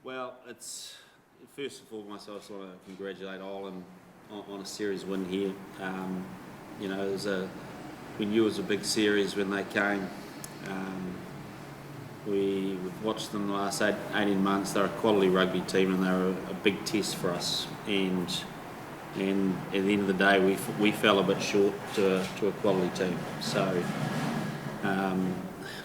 Well, it's first and foremost, I just want to congratulate Ireland on a series win here. We knew it was a big series when they came. We've watched them the last 18 months. They're a quality rugby team, and they're a big test for us. And at the end of the day, we fell a bit short to a quality team. So.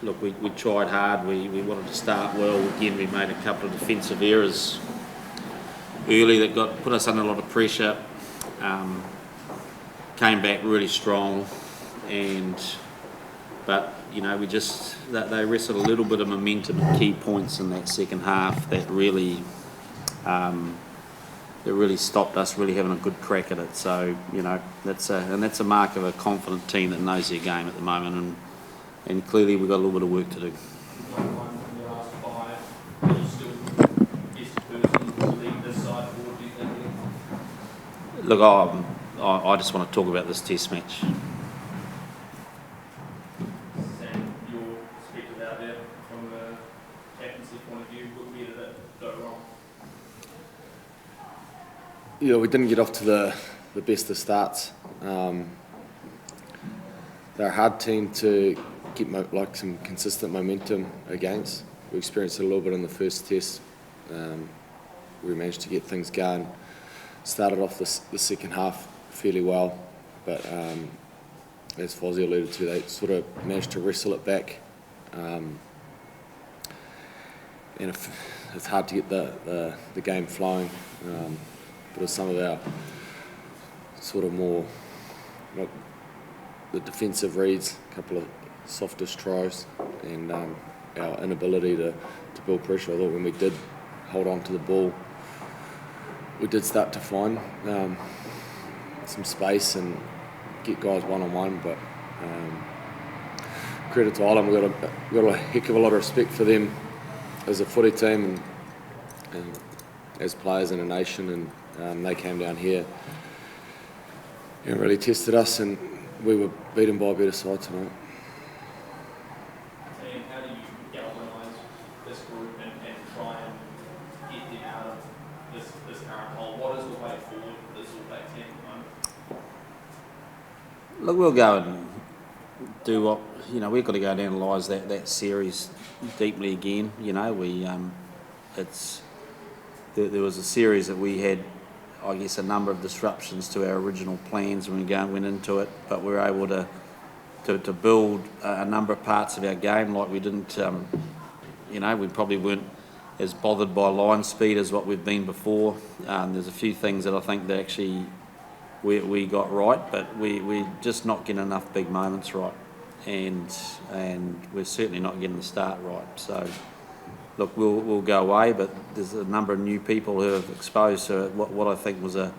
Look, we tried hard. We wanted to start well. Again, we made a couple of defensive errors early that put us under a lot of pressure. Came back really strong, but they wrestled a little bit of momentum at key points in that second half that really stopped us really having a good crack at it. So that's a mark of a confident team that knows their game at the moment, and clearly we've got a little bit of work to do. Look, I just want to talk about this test match. Sam, your perspective out there from the captaincy point of view, where did it go wrong? Yeah, we didn't get off to the best of starts. They're a hard team to get some consistent momentum against. We experienced it a little bit in the first test. We managed to get things going. Started off the second half fairly well, but as Fozzie alluded to, they sort of managed to wrestle it back. And it's hard to get the game flowing. But with some of our sort of more the defensive reads, a couple of softest tries, and our inability to build pressure. I thought when we did hold on to the ball, we did start to find some space and get guys one-on-one, but credit to Ireland, we've got a heck of a lot of respect for them as a footy team and as players in a nation, and they came down here and really tested us, and we were beaten by a better side tonight. And how do you galvanise this group and try and get them out of this current hole? What is the way forward for this All Black team at the moment? Look, we'll go and do what we've got to go and analyse that series deeply again. There was a series that we had, I guess, a number of disruptions to our original plans when we went into it, but we were able to build a number of parts of our game. Like we didn't, we probably weren't as bothered by line speed as what we've been before. There's a few things that I think that actually we got right, but we're just not getting enough big moments right, and we're certainly not getting the start right. So. Look, we'll go away, but there's a number of new people who have exposed to what I think was a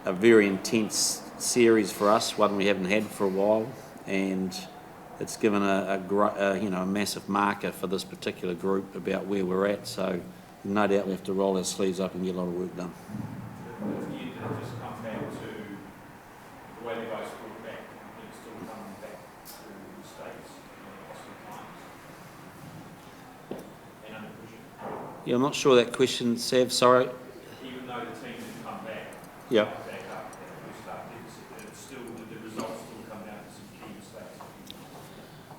very intense series for us, one we haven't had for a while, and it's given a massive marker for this particular group about where we're at. So no doubt we have to roll our sleeves up and get a lot of work done. Did it just come back to the way the guys brought back, and it's still coming back to the States in possible times? Yeah, I'm not sure that question, Sav, sorry. Even though the team didn't come back, yeah. Back up that first start deficit, it's still, the results still come down to some key mistakes.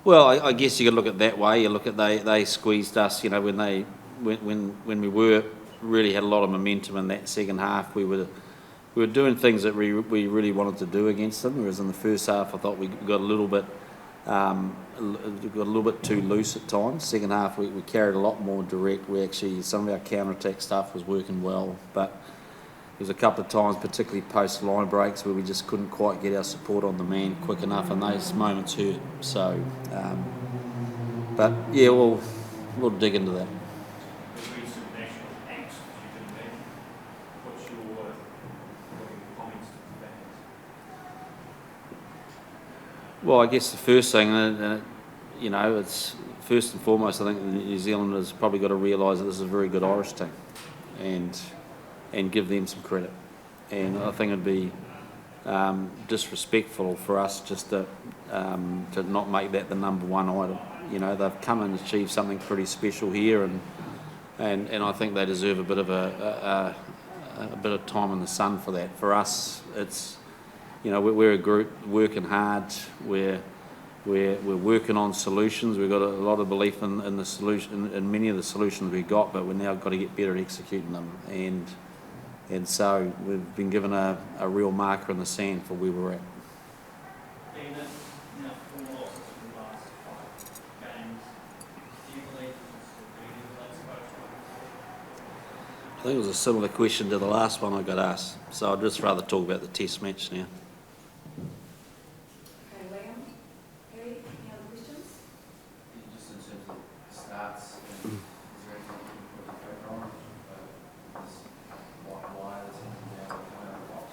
Well, I guess you got to look at it that way. You look at they squeezed us, when we were really had a lot of momentum in that second half. We were doing things that we really wanted to do against them, whereas in the first half I thought we got a little bit too loose at times. Second half we carried a lot more direct. Some of our counter-attack stuff was working well, but there was a couple of times, particularly post line breaks, where we just couldn't quite get our support on the man quick enough, and those moments hurt. So, but yeah, we'll dig into that. There's been some national angst, as you can imagine. What's your comments to that? Well, I guess the first thing, it's first and foremost, I think the New Zealanders probably got to realise that this is a very good Irish team, and give them some credit. And I think it'd be disrespectful for us just to not make that the number one item. They've come and achieved something pretty special here, and and I think they deserve a bit of a bit of time in the sun for that. For us, it's, you know, we're a group working hard. We're working on solutions. We've got a lot of belief in the solution, in many of the solutions we've got, but we've now got to get better at executing them. And so we've been given a real marker in the sand for where we're at. Being that enough full losses in the last 5 games, do you believe this is a really relaxed coach? I think it was a similar question to the last one I got asked, so I'd just rather talk about the test match now. Okay, Liam, Harry, any other questions? Just in terms of starts, is there anything you can put your finger on? Why is it now coming out of the box?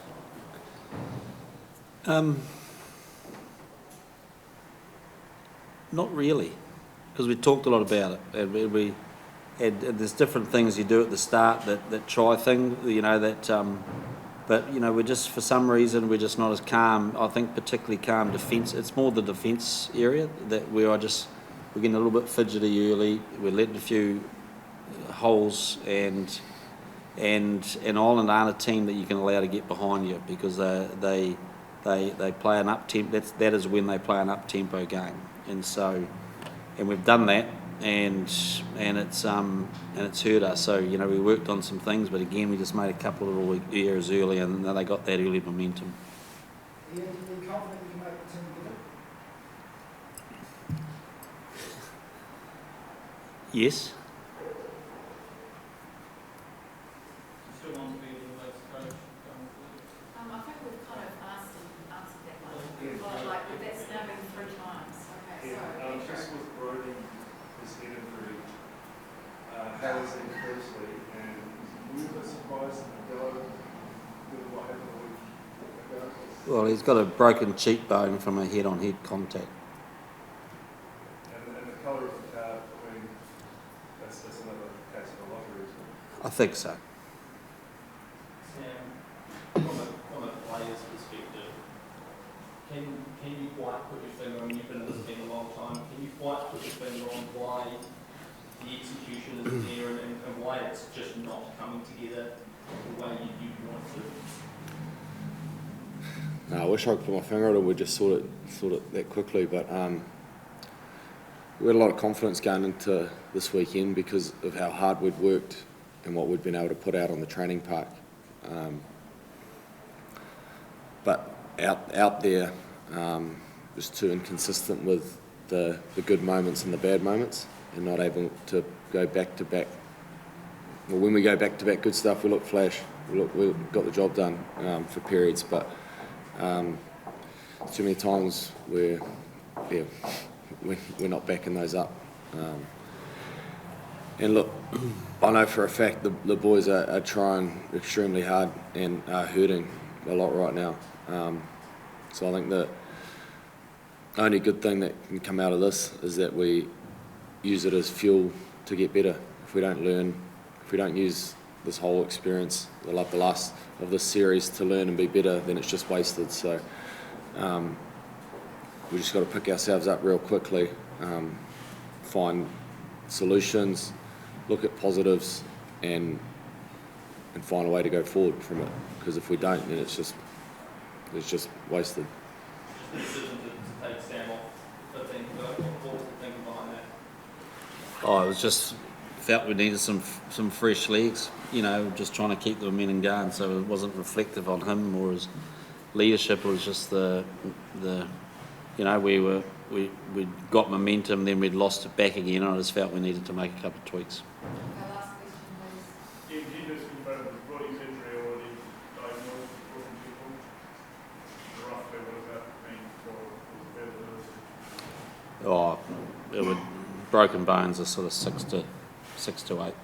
Not really, because we talked a lot about it, and there's different things you do at the start, that try thing, you know, that, but, you know, we're just, for some reason, we're just not as calm, I think particularly calm defence. It's more the defence area that we're getting a little bit fidgety early, we're letting a few holes, and Ireland aren't a team that you can allow to get behind you, because they play an up-tempo, that is when they play an up-tempo game. And so, and we've done that, and it's hurt us. So, you know, we worked on some things, but again, we just made a couple of little errors early, and then they got that early momentum. Are you confident you can make the team better? Yes. Still want to be a relaxed coach going forward? I think we've kind of answered that one. Like, that's now been 3 times. Okay, so. Just with Brody, his head injury, how is he firstly, and is he a bit surprised in the go with what happened a week ago? Well, he's got a broken cheekbone from a head-on-head contact. And the colour of the card, I mean, that's another case of a lottery, isn't it? I think so. Sam, from a player's perspective, can you quite put your finger on, you've been in this team a long time, can you quite put your finger on why the execution isn't there, and why it's just not coming together the way you want to? No, I wish I could put my finger on it. We just sort it that quickly, but we had a lot of confidence going into this weekend because of how hard we'd worked and what we'd been able to put out on the training park. But out there, was too inconsistent with the good moments and the bad moments, and not able to go back to back. Well, when we go back to back good stuff, we look flash. We got the job done for periods, but too many times we're not backing those up. And look, I know for a fact the boys are trying extremely hard and are hurting a lot right now. So I think the only good thing that can come out of this is that we use it as fuel to get better. If we don't learn, if we don't use this whole experience, the last of this series, to learn and be better, then it's just wasted. So we just got to pick ourselves up real quickly, find solutions, look at positives, and find a way to go forward from it. Because if we don't, then it's just wasted. Just the decision to take Sam off 15 to go, what was the thinking behind that? Oh, I was just felt we needed some fresh legs, you know, just trying to keep the momentum going, so it wasn't reflective on him or his leadership. It was just the you know, we got momentum, then we'd lost it back again, and I just felt we needed to make a couple of tweaks. Okay, last question, please. Do you just confirm that Brody's injury already diagnosed with people? Roughly what does that mean for availability? Oh, it would, broken bones are sort of 6 to 8.